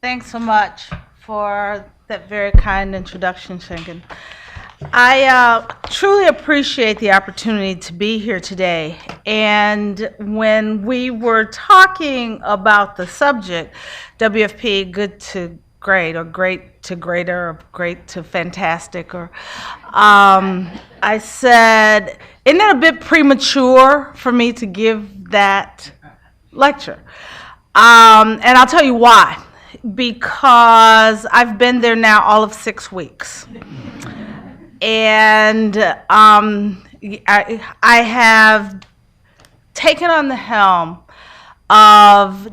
Thanks so much for that very kind introduction, Shengen. I truly appreciate the opportunity to be here today. And when we were talking about the subject, WFP, good to great, or great to greater, or great to fantastic, or I said, isn't it a bit premature for me to give that lecture? And I'll tell you why. Because I've been there now all of 6 weeks. And I have taken on the helm of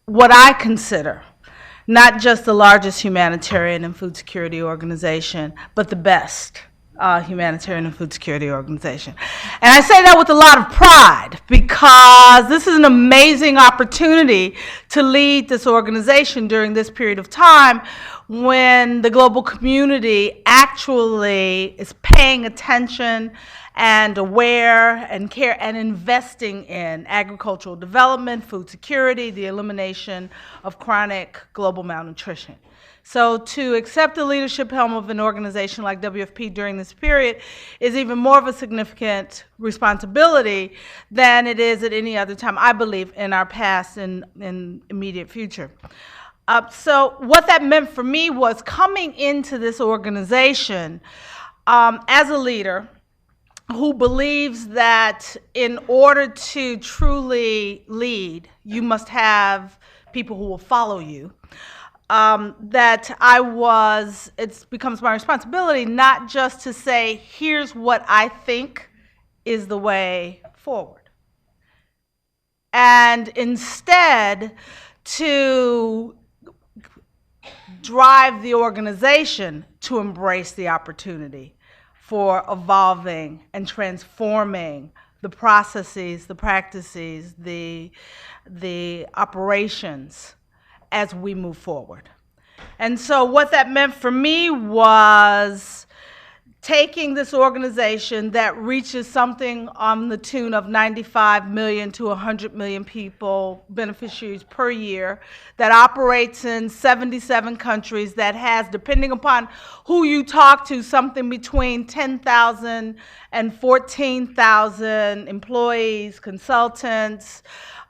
what I consider not just the largest humanitarian and food security organization, but the best humanitarian and food security organization. And I say that with a lot of pride because this is an amazing opportunity to lead this organization during this period of time when the global community actually is paying attention and aware and care and investing in agricultural development, food security, the elimination of chronic global malnutrition. So to accept the leadership helm of an organization like WFP during this period is even more of a significant responsibility than it is at any other time, I believe, in our past and immediate future. So what that meant for me was coming into this organization as a leader who believes that in order to truly lead, you must have people who will follow you. It becomes my responsibility not just to say, here's what I think is the way forward. And instead, to drive the organization to embrace the opportunity for evolving and transforming the processes, the practices, the operations as we move forward. And so what that meant for me was taking this organization that reaches something on the tune of 95 million to 100 million people, beneficiaries per year, that operates in 77 countries, that has, depending upon who you talk to, something between 10,000 and 14,000 employees, consultants,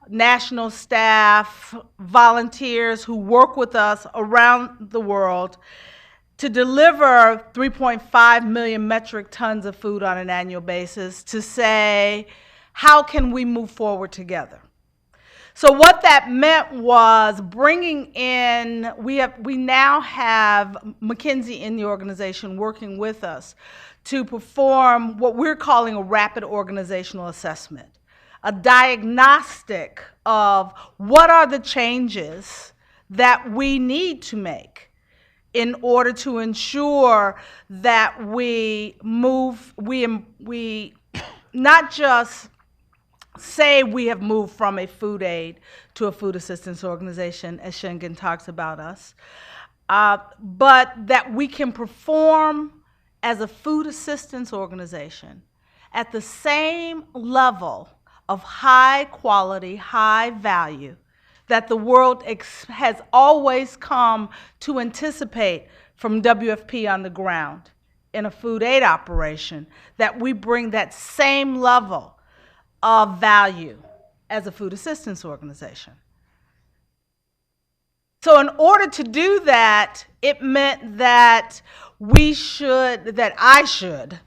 national staff, volunteers who work with us around the world to deliver 3.5 million metric tons of food on an annual basis, to say, how can we move forward together? So what that meant was bringing in, we now have McKinsey in the organization working with us to perform what we're calling a rapid organizational assessment, a diagnostic of what are the changes that we need to make in order to ensure that we not just say we have moved from a food aid to a food assistance organization, as Shengen talks about us, but that we can perform as a food assistance organization at the same level of high quality, high value that the world has always come to anticipate from WFP on the ground in a food aid operation, that we bring that same level of value as a food assistance organization. So in order to do that, it meant that I should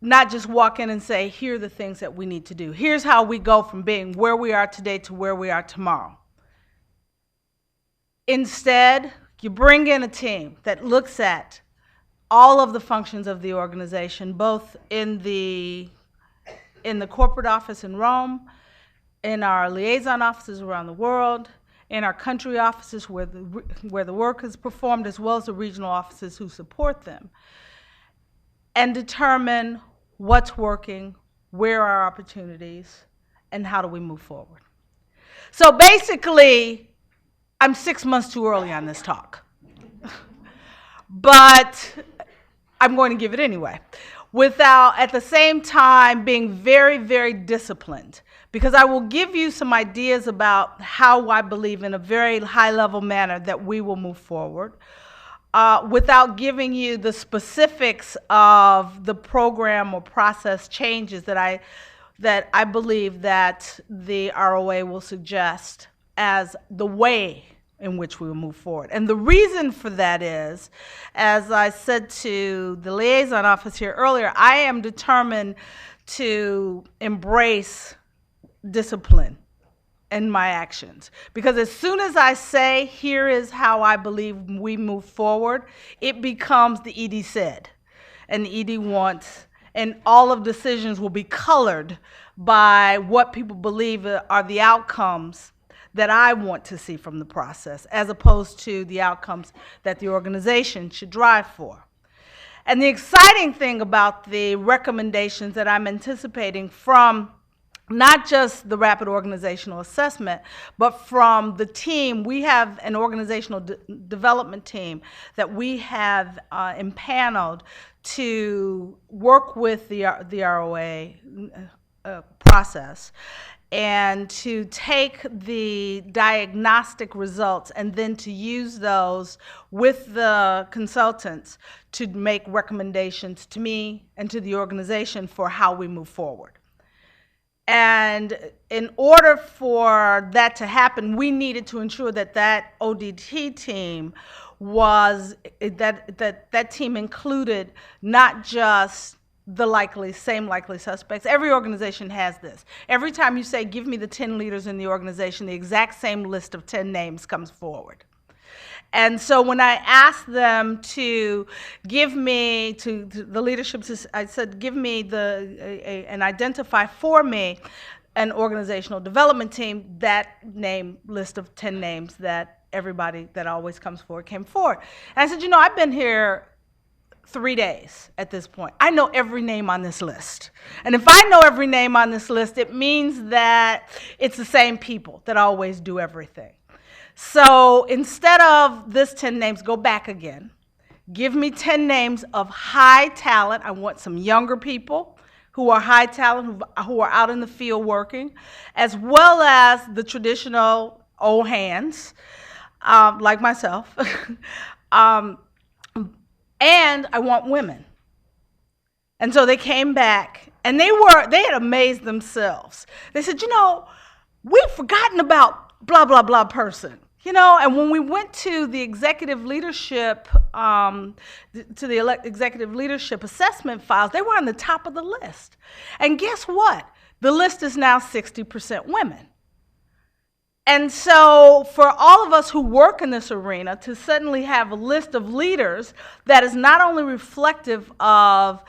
not just walk in and say, here are the things that we need to do. Here's how we go from being where we are today to where we are tomorrow. Instead, you bring in a team that looks at all of the functions of the organization, both in the corporate office in Rome, in our liaison offices around the world, in our country offices where the work is performed, as well as the regional offices who support them, and determine what's working, where are our opportunities, and how do we move forward. So basically, I'm 6 months too early on this talk, but I'm going to give it anyway, without at the same time being very, very disciplined, because I will give you some ideas about how I believe in a very high-level manner that we will move forward, without giving you the specifics of the program or process changes that I believe that the ROA will suggest as the way in which we will move forward. And the reason for that is, as I said to the liaison office here earlier, I am determined to embrace discipline in my actions. Because as soon as I say, here is how I believe we move forward, it becomes the ED said, and the ED wants, and all of decisions will be colored by what people believe are the outcomes that I want to see from the process, as opposed to the outcomes that the organization should drive for. And the exciting thing about the recommendations that I'm anticipating from not just the rapid organizational assessment, but from the team. We have an organizational development team that we have empaneled to work with the ROA process, and to take the diagnostic results and then to use those with the consultants to make recommendations to me and to the organization for how we move forward. And in order for that to happen, we needed to ensure that that ODT team was, that team included not just the same likely suspects. Every organization has this. Every time you say, give me the 10 leaders in the organization, the exact same list of 10 names comes forward. And so when I asked them to give me, to the leadership, I said, give me and identify for me an organizational development team, that list of 10 names that everybody that always comes forward came forward. And I said, I've been here 3 days at this point. I know every name on this list. And if I know every name on this list, it means that it's the same people that always do everything. So instead of this 10 names, go back again. Give me 10 names of high talent. I want some younger people who are high talent, who are out in the field working, as well as the traditional old hands, like myself. And I want women. And so they came back, and they had amazed themselves. They said, we've forgotten about blah, blah, blah person. And when we went to the executive leadership, executive leadership assessment files, they were on the top of the list. And guess what? The list is now 60% women. And so for all of us who work in this arena to suddenly have a list of leaders that is not only reflective of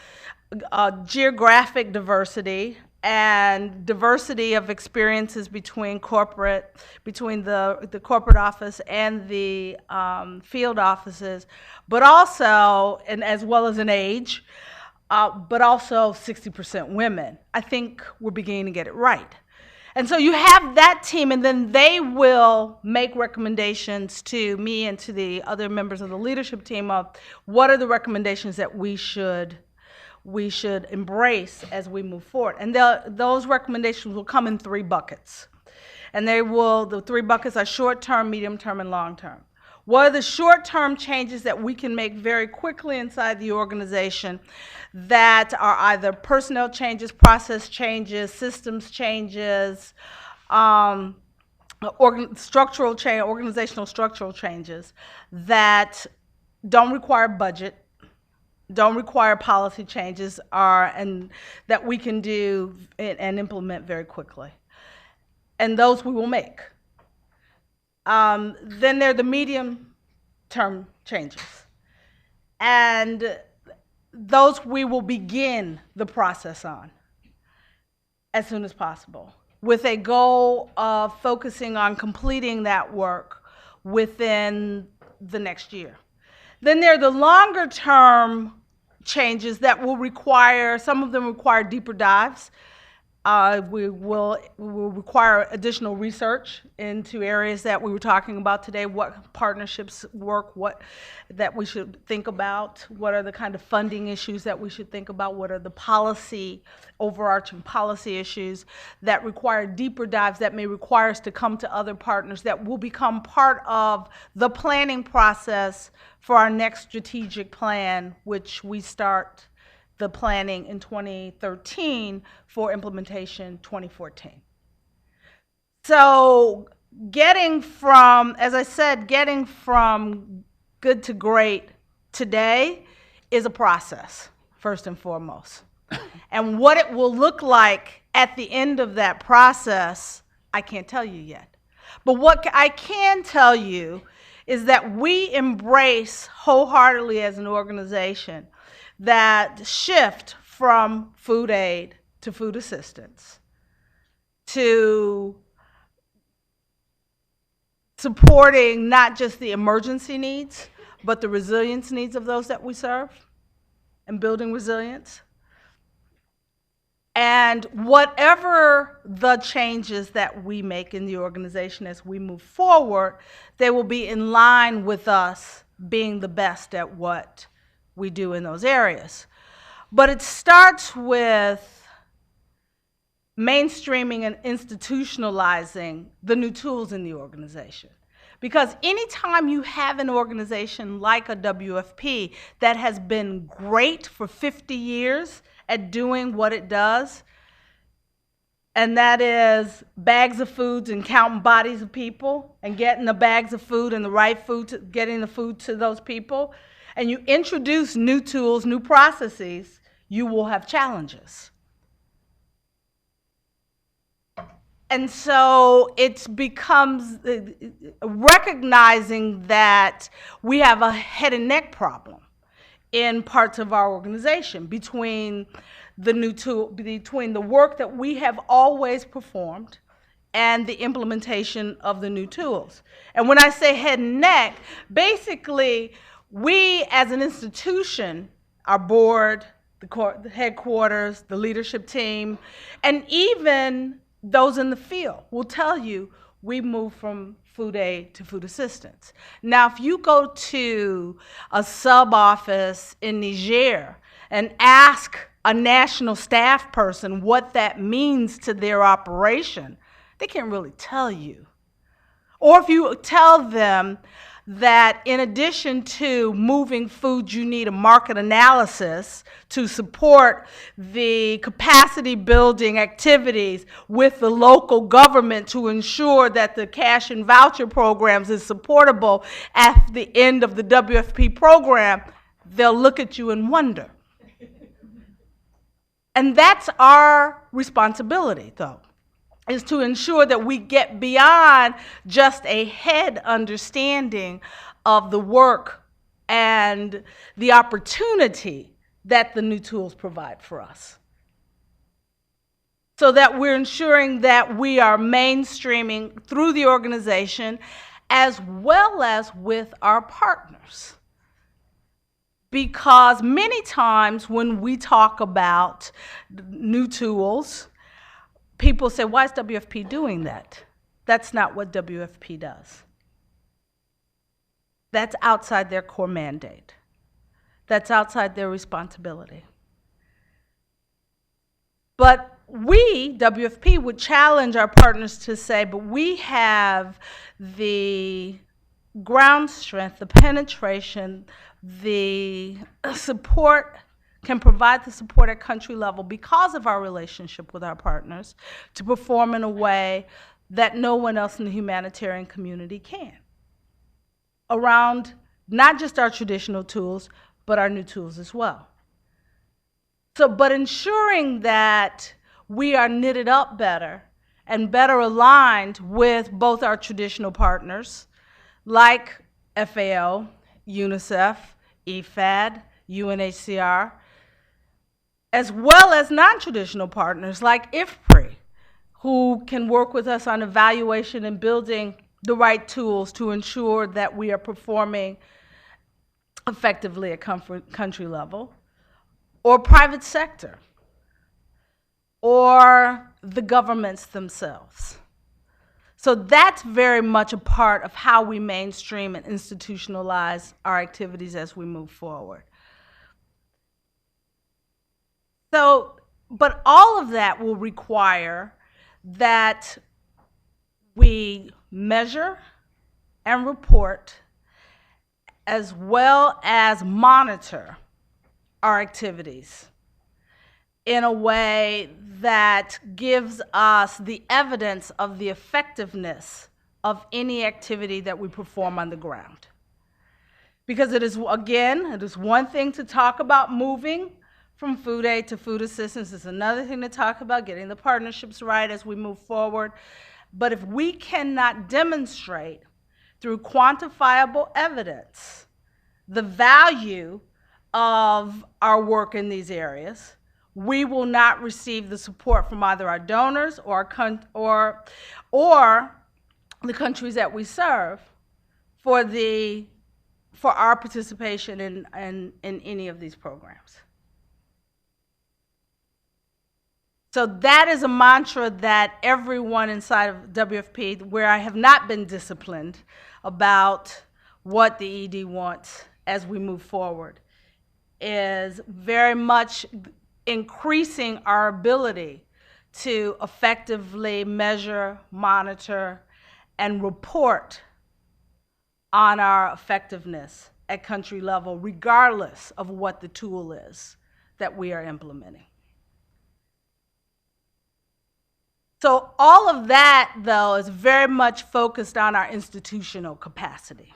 geographic diversity and diversity of experiences between the corporate office and the field offices, but also, and as well as an age, but also 60% women, I think we're beginning to get it right. And so you have that team, and then they will make recommendations to me and to the other members of the leadership team of what are the recommendations that we should embrace as we move forward. And those recommendations will come in 3 buckets. And the 3 buckets are short-term, medium-term, and long-term. What are the short-term changes that we can make very quickly inside the organization that are either personnel changes, process changes, systems changes, organizational structural changes that don't require budget, don't require policy changes, and that we can do and implement very quickly. And those we will make. Then there are the medium-term changes. And those we will begin the process on as soon as possible, with a goal of focusing on completing that work within the next year. Then there are the longer-term changes that will require, some of them require deeper dives, We will require additional research into areas that we were talking about today, what partnerships work, what that we should think about, what are the kind of funding issues that we should think about, what are the policy, overarching policy issues that require deeper dives, that may require us to come to other partners, that will become part of the planning process for our next strategic plan, which we start the planning in 2013 for implementation 2014. So getting from, as I said, getting from good to great today is a process, first and foremost. And what it will look like at the end of that process, I can't tell you yet. But what I can tell you is that we embrace wholeheartedly as an organization that shift from food aid to food assistance, to supporting not just the emergency needs, but the resilience needs of those that we serve, and building resilience. And whatever the changes that we make in the organization as we move forward, they will be in line with us being the best at what we do in those areas. But it starts with mainstreaming and institutionalizing the new tools in the organization. Because anytime you have an organization like a WFP that has been great for 50 years at doing what it does, and that is bags of foods and counting bodies of people and getting the bags of food and the right food, getting the food to those people, and you introduce new tools, new processes, you will have challenges. And so it becomes recognizing that we have a head and neck problem in parts of our organization between the new tool, between the work that we have always performed and the implementation of the new tools. And when I say head and neck, basically, we as an institution, our board, the headquarters, the leadership team, and even those in the field will tell you we move from food aid to food assistance. Now, if you go to a sub-office in Niger and ask a national staff person what that means to their operation, they can't really tell you. Or if you tell them that in addition to moving food, you need a market analysis to support the capacity building activities with the local government to ensure that the cash and voucher programs is supportable at the end of the WFP program, they'll look at you and wonder. And that's our responsibility, though, is to ensure that we get beyond just a head understanding of the work and the opportunity that the new tools provide for us. So that we're ensuring that we are mainstreaming through the organization as well as with our partners. Because many times when we talk about new tools, people say, why is WFP doing that? That's not what WFP does. That's outside their core mandate. That's outside their responsibility. But we, WFP, would challenge our partners to say, but we have the ground strength, the penetration, the support, can provide the support at country level because of our relationship with our partners to perform in a way that no one else in the humanitarian community can, around not just our traditional tools, but our new tools as well. So, but ensuring that we are knitted up better and better aligned with both our traditional partners, like FAO, UNICEF, IFAD, UNHCR, as well as non-traditional partners like IFPRI, who can work with us on evaluation and building the right tools to ensure that we are performing effectively at country level, or private sector, or the governments themselves. So that's very much a part of how we mainstream and institutionalize our activities as we move forward. So, but all of that will require that we measure and report, as well as monitor our activities in a way that gives us the evidence of the effectiveness of any activity that we perform on the ground. Because it is, again, it is one thing to talk about moving from food aid to food assistance. It's another thing to talk about getting the partnerships right as we move forward. But if we cannot demonstrate through quantifiable evidence the value of our work in these areas, we will not receive the support from either our donors or the countries that we serve for our participation in any of these programs. So that is a mantra that everyone inside of WFP, where I have not been disciplined about what the ED wants as we move forward, is very much increasing our ability to effectively measure, monitor, and report on our effectiveness at country level, regardless of what the tool is that we are implementing. So all of that, though, is very much focused on our institutional capacity.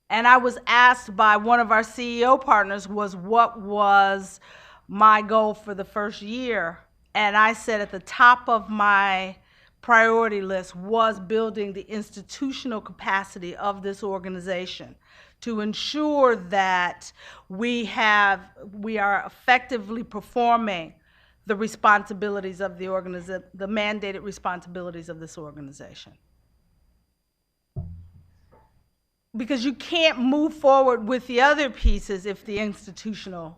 And I was asked by one of our CEO partners what was my goal for the first year. And I said at the top of my priority list was building the institutional capacity of this organization to ensure that we are effectively performing the responsibilities of the organization, the mandated responsibilities of this organization. Because you can't move forward with the other pieces if the institutional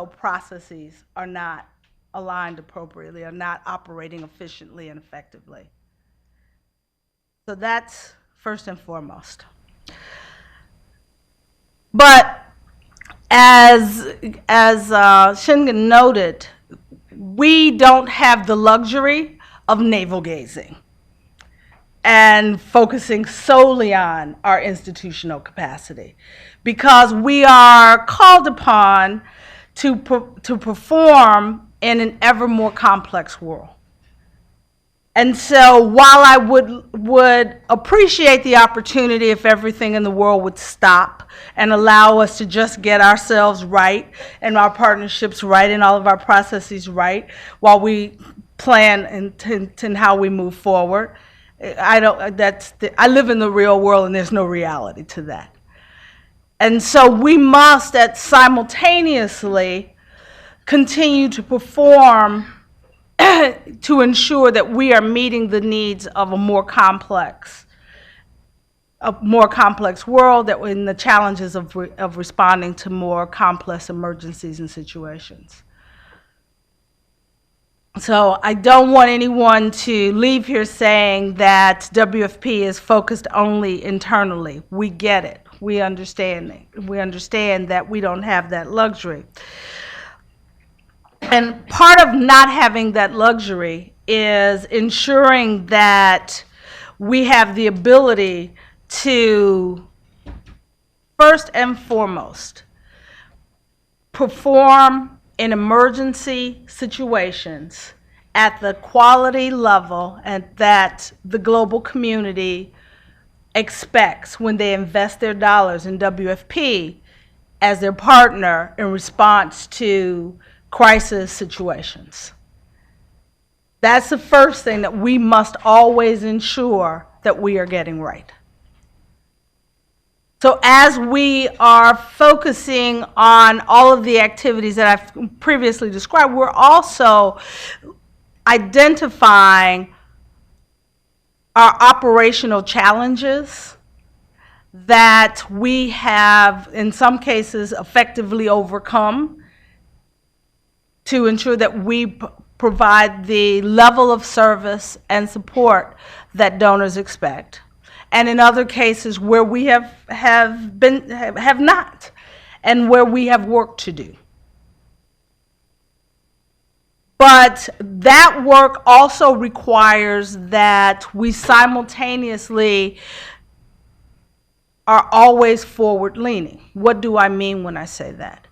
processes are not aligned appropriately, are not operating efficiently and effectively. So that's first and foremost. But as Shingen noted, we don't have the luxury of navel gazing and focusing solely on our institutional capacity, because we are called upon to perform in an ever more complex world. And so while I would appreciate the opportunity if everything in the world would stop and allow us to just get ourselves right and our partnerships right and all of our processes right while we plan and how we move forward, I live in the real world and there's no reality to that. And so we must simultaneously continue to perform to ensure that we are meeting the needs of a more complex world, that in the challenges of responding to more complex emergencies and situations. So I don't want anyone to leave here saying that WFP is focused only internally. We get it. We understand it. We understand that we don't have that luxury. And part of not having that luxury is ensuring that we have the ability to, first and foremost, perform in emergency situations at the quality level and that the global community expects when they invest their dollars in WFP as their partner in response to crisis situations. That's the first thing that we must always ensure that we are getting right. So as we are focusing on all of the activities that I've previously described, we're also identifying our operational challenges that we have, in some cases, effectively overcome to ensure that we provide the level of service and support that donors expect. And in other cases where we have not, and where we have work to do. But that work also requires that we simultaneously are always forward-leaning. What do I mean when I say that?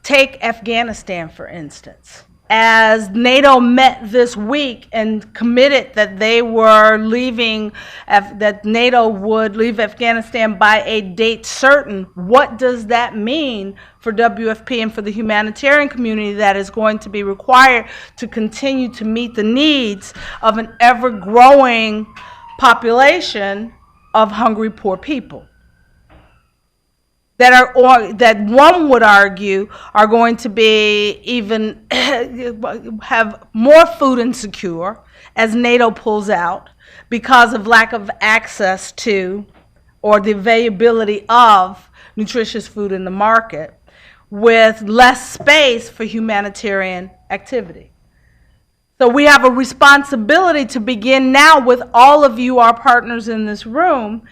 Take Afghanistan, for instance. As NATO met this week and committed that they were leaving, that NATO would leave Afghanistan by a date certain, what does that mean for WFP and for the humanitarian community that is going to be required to continue to meet the needs of an ever-growing population of hungry, poor people? That one would argue are going to be even have more food insecure as NATO pulls out because of lack of access to or the availability of nutritious food in the market, with less space for humanitarian activity. So we have a responsibility to begin now with all of you, our partners in this room,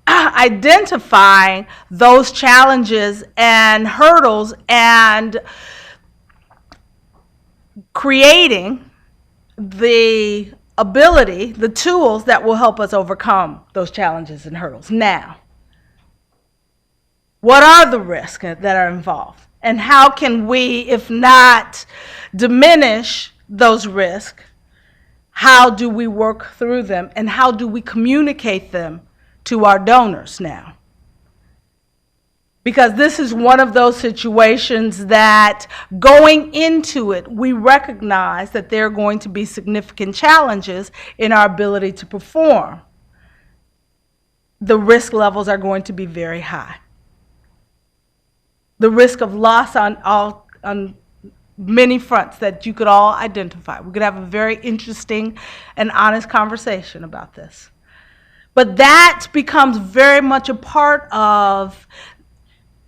identifying those challenges and hurdles and creating the ability, the tools that will help us overcome those challenges and hurdles. Now, what are the risks that are involved? And how can we, if not diminish those risks, how do we work through them, and how do we communicate them to our donors now? Because this is one of those situations that going into it, we recognize that there are going to be significant challenges in our ability to perform. The risk levels are going to be very high. The risk of loss on many fronts that you could all identify. We could have a very interesting and honest conversation about this. But that becomes very much a part of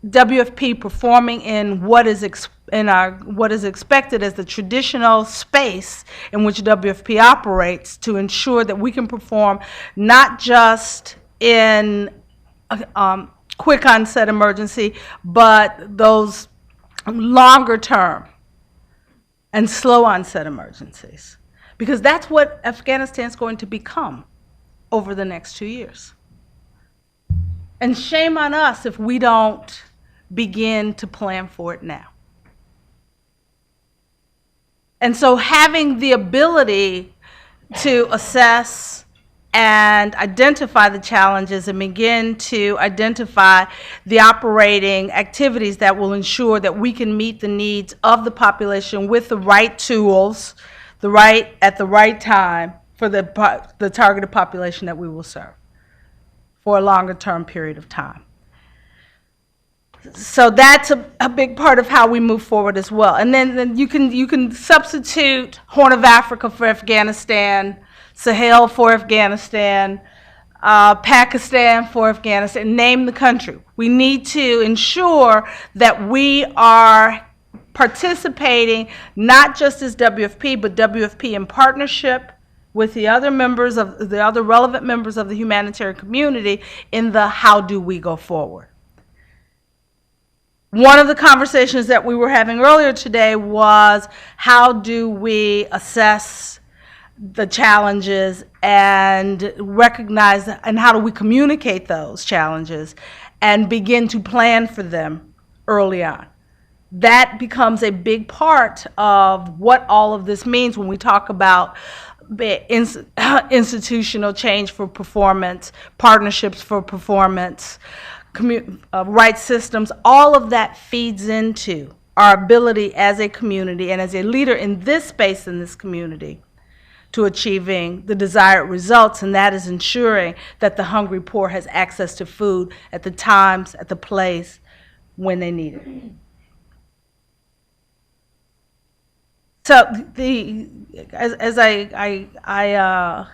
WFP performing in what is expected as the traditional space in which WFP operates, to ensure that we can perform not just in quick onset emergency, but those longer term and slow onset emergencies. Because that's what Afghanistan is going to become over the next 2 years. And shame on us if we don't begin to plan for it now. And so having the ability to assess and identify the challenges and begin to identify the operating activities that will ensure that we can meet the needs of the population with the right tools, at the right time, for the targeted population that we will serve for a longer term period of time. So that's a big part of how we move forward as well. And then you can substitute Horn of Africa for Afghanistan, Sahel for Afghanistan, Pakistan for Afghanistan, name the country. We need to ensure that we are participating not just as WFP, but WFP in partnership with the other relevant members of the humanitarian community in the how do we go forward. One of the conversations that we were having earlier today was how do we assess the challenges and recognize, and how do we communicate those challenges and begin to plan for them early on. That becomes a big part of what all of this means when we talk about institutional change for performance, partnerships for performance, right systems. All of that feeds into our ability as a community and as a leader in this space, in this community, to achieving the desired results, and that is ensuring that the hungry poor has access to food at the times, at the place, when they need it. So as I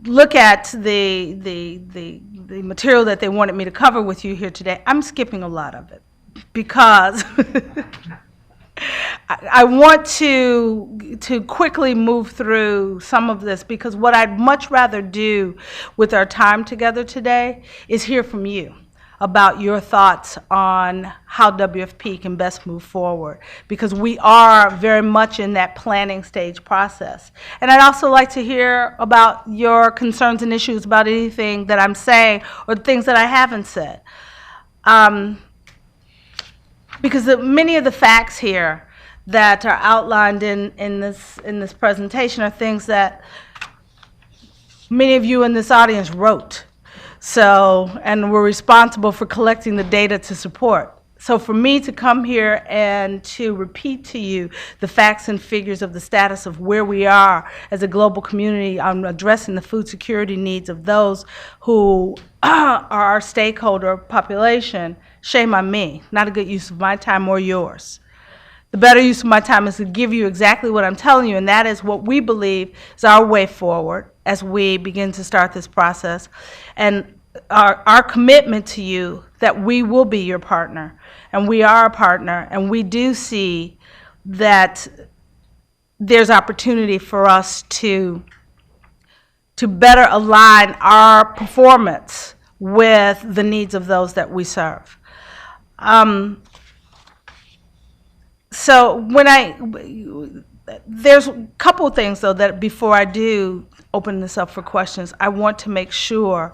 look at the material that they wanted me to cover with you here today, I'm skipping a lot of it because I want to quickly move through some of this, because what I'd much rather do with our time together today is hear from you about your thoughts on how WFP can best move forward, because we are very much in that planning stage process. And I'd also like to hear about your concerns and issues about anything that I'm saying or things that I haven't said. Because many of the facts here that are outlined in this presentation are things that many of you in this audience wrote. So, and we're responsible for collecting the data to support. So for me to come here and to repeat to you the facts and figures of the status of where we are as a global community on addressing the food security needs of those who are our stakeholder population, shame on me. Not a good use of my time or yours. The better use of my time is to give you exactly what I'm telling you, and that is what we believe is our way forward as we begin to start this process, and our commitment to you that we will be your partner, and we are a partner, and we do see that there's opportunity for us to better align our performance with the needs of those that we serve. So there's a couple of things, though, that before I do open this up for questions, I want to make sure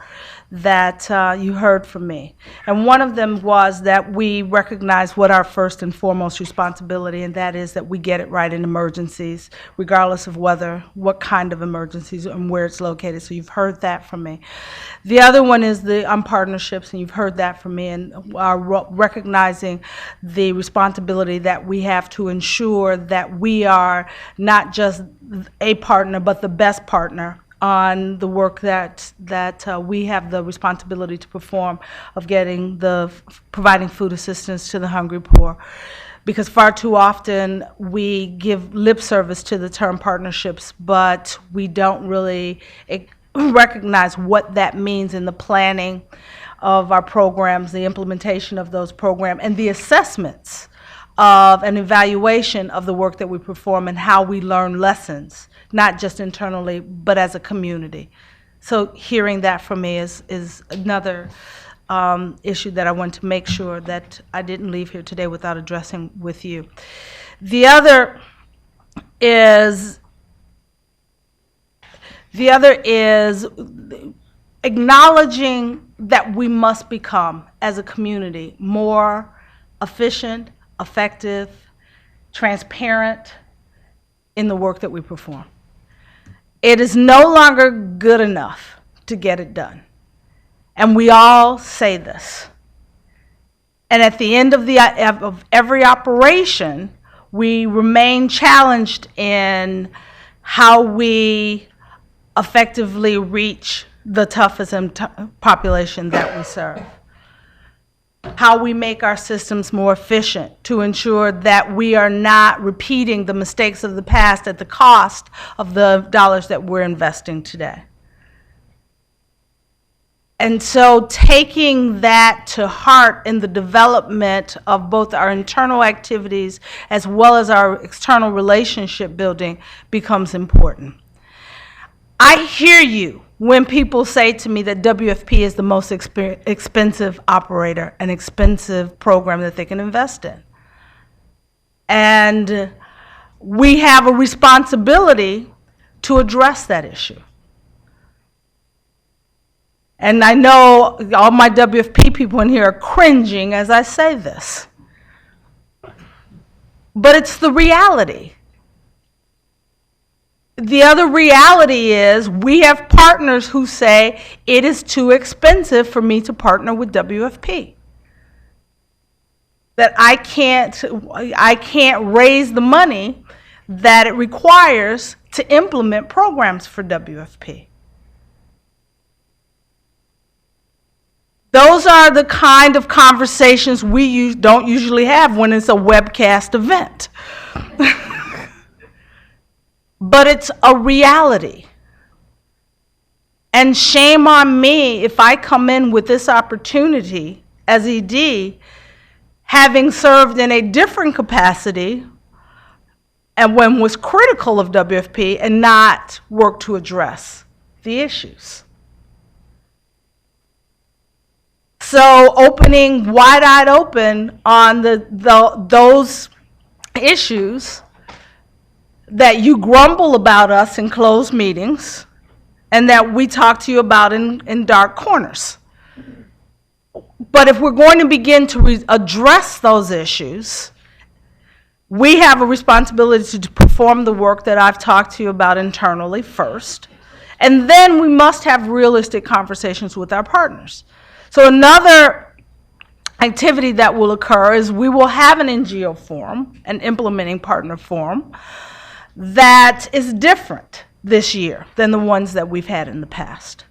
that you heard from me. And one of them was that we recognize what our first and foremost responsibility, and that is that we get it right in emergencies, regardless of what kind of emergencies and where it's located. So you've heard that from me. The other one is on partnerships, and you've heard that from me, and recognizing the responsibility that we have to ensure that we are not just a partner, but the best partner on the work that we have the responsibility to perform of providing food assistance to the hungry poor. Because far too often we give lip service to the term partnerships, but we don't really recognize what that means in the planning of our programs, the implementation of those programs, and the assessments of an evaluation of the work that we perform and how we learn lessons, not just internally, but as a community. So hearing that from me is another issue that I want to make sure that I didn't leave here today without addressing with you. The other is acknowledging that we must become, as a community, more efficient, effective, transparent in the work that we perform. It is no longer good enough to get it done. And we all say this. And at the end of every operation, we remain challenged in how we effectively reach the toughest population that we serve. How we make our systems more efficient to ensure that we are not repeating the mistakes of the past at the cost of the dollars that we're investing today. And so taking that to heart in the development of both our internal activities as well as our external relationship building becomes important. I hear you when people say to me that WFP is the most expensive operator, an expensive program that they can invest in. And we have a responsibility to address that issue. And I know all my WFP people in here are cringing as I say this. But it's the reality. The other reality is we have partners who say it is too expensive for me to partner with WFP. That I can't raise the money that it requires to implement programs for WFP. Those are the kind of conversations we don't usually have when it's a webcast event. But it's a reality. And shame on me if I come in with this opportunity as ED, having served in a different capacity and when was critical of WFP and not work to address the issues. So opening wide-eyed open on those issues that you grumble about us in closed meetings and that we talk to you about in dark corners. But if we're going to begin to address those issues, we have a responsibility to perform the work that I've talked to you about internally first, and then we must have realistic conversations with our partners. So another activity that will occur is we will have an NGO forum, an implementing partner forum, that is different this year than the ones that we've had in the past,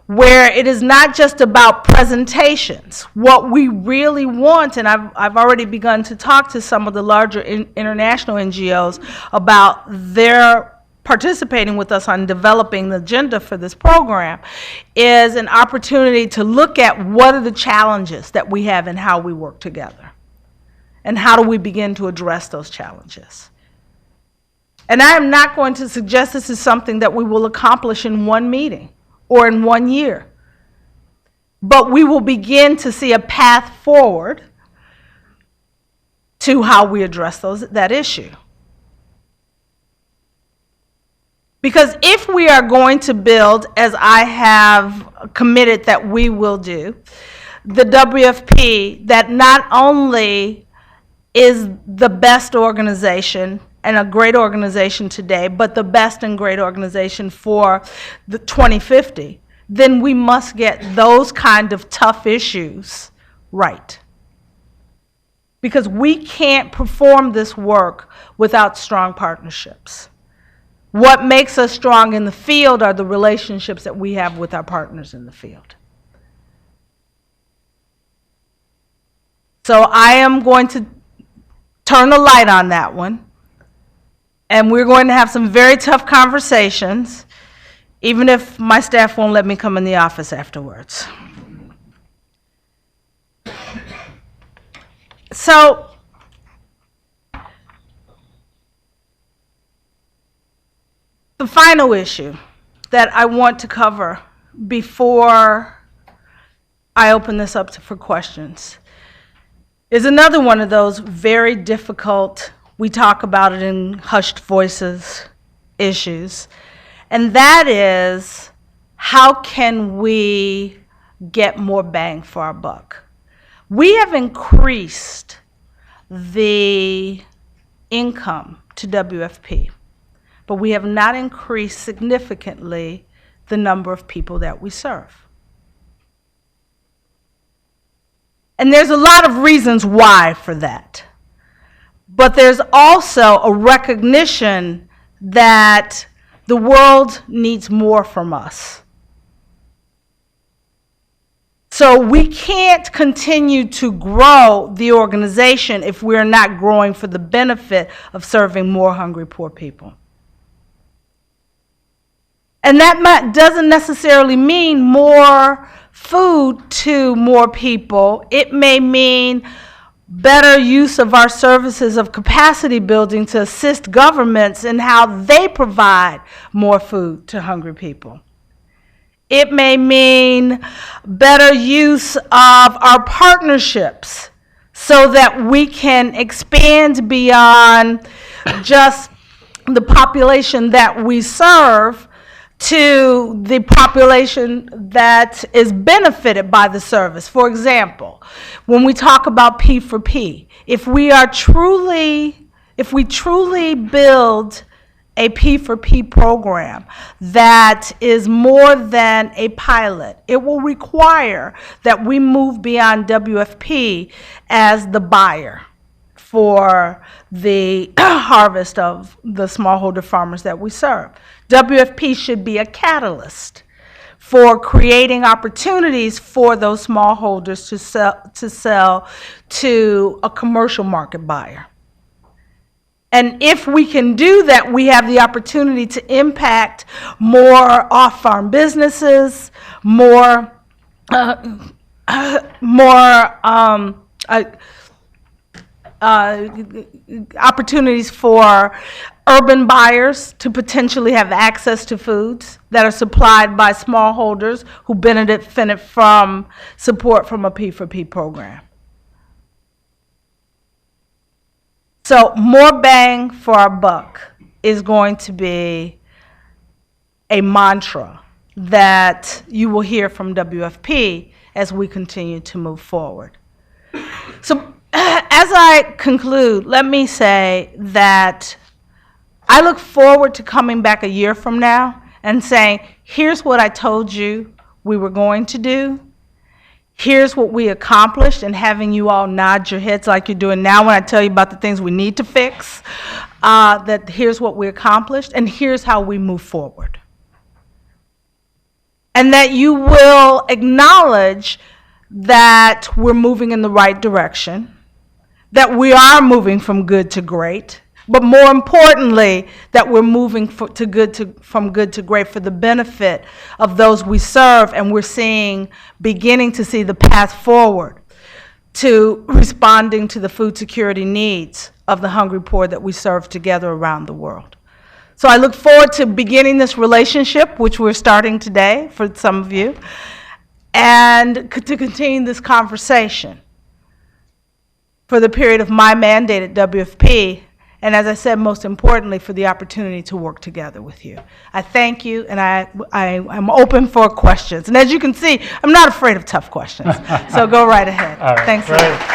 where it is not just about presentations. What we really want, and I've already begun to talk to some of the larger international NGOs about their participating with us on developing the agenda for this program, is an opportunity to look at what are the challenges that we have and how we work together, and how do we begin to address those challenges. And I am not going to suggest this is something that we will accomplish in one meeting or in 1 year, but we will begin to see a path forward to how we address that issue. Because if we are going to build, as I have committed that we will do, the WFP that not only is the best organization and a great organization today, but the best and great organization for the 2050, then we must get those kind of tough issues right. Because we can't perform this work without strong partnerships. What makes us strong in the field are the relationships that we have with our partners in the field. So I am going to turn the light on that one, and we're going to have some very tough conversations, even if my staff won't let me come in the office afterwards. So the final issue that I want to cover before I open this up for questions is another one of those very difficult, we talk about it in hushed voices, issues, and that is, how can we get more bang for our buck? We have increased the income to WFP, but we have not increased significantly the number of people that we serve. And there's a lot of reasons why for that. But there's also a recognition that the world needs more from us. So we can't continue to grow the organization if we're not growing for the benefit of serving more hungry, poor people. And that doesn't necessarily mean more food to more people. It may mean better use of our services of capacity building to assist governments in how they provide more food to hungry people. It may mean better use of our partnerships so that we can expand beyond just the population that we serve to the population that is benefited by the service. For example, when we talk about P4P, if we truly build a P4P program that is more than a pilot, it will require that we move beyond WFP as the buyer for the harvest of the smallholder farmers that we serve. WFP should be a catalyst for creating opportunities for those smallholders to sell to a commercial market buyer. And if we can do that, we have the opportunity to impact more off-farm businesses, more opportunities for urban buyers to potentially have access to foods that are supplied by smallholders who benefited from support from a P4P program. So more bang for our buck is going to be a mantra that you will hear from WFP as we continue to move forward. So as I conclude, let me say that I look forward to coming back a year from now and saying, here's what I told you we were going to do. Here's what we accomplished, and having you all nod your heads like you're doing now when I tell you about the things we need to fix, that here's what we accomplished, and here's how we move forward. And that you will acknowledge that we're moving in the right direction, that we are moving from good to great, but more importantly, that we're moving from good to great for the benefit of those we serve, and we're beginning to see the path forward to responding to the food security needs of the hungry poor that we serve together around the world. So I look forward to beginning this relationship, which we're starting today for some of you, and to continue this conversation for the period of my mandate at WFP, and as I said, most importantly, for the opportunity to work together with you. I thank you, and I'm open for questions. And as you can see, I'm not afraid of tough questions. So go right ahead. All right. Thanks a lot.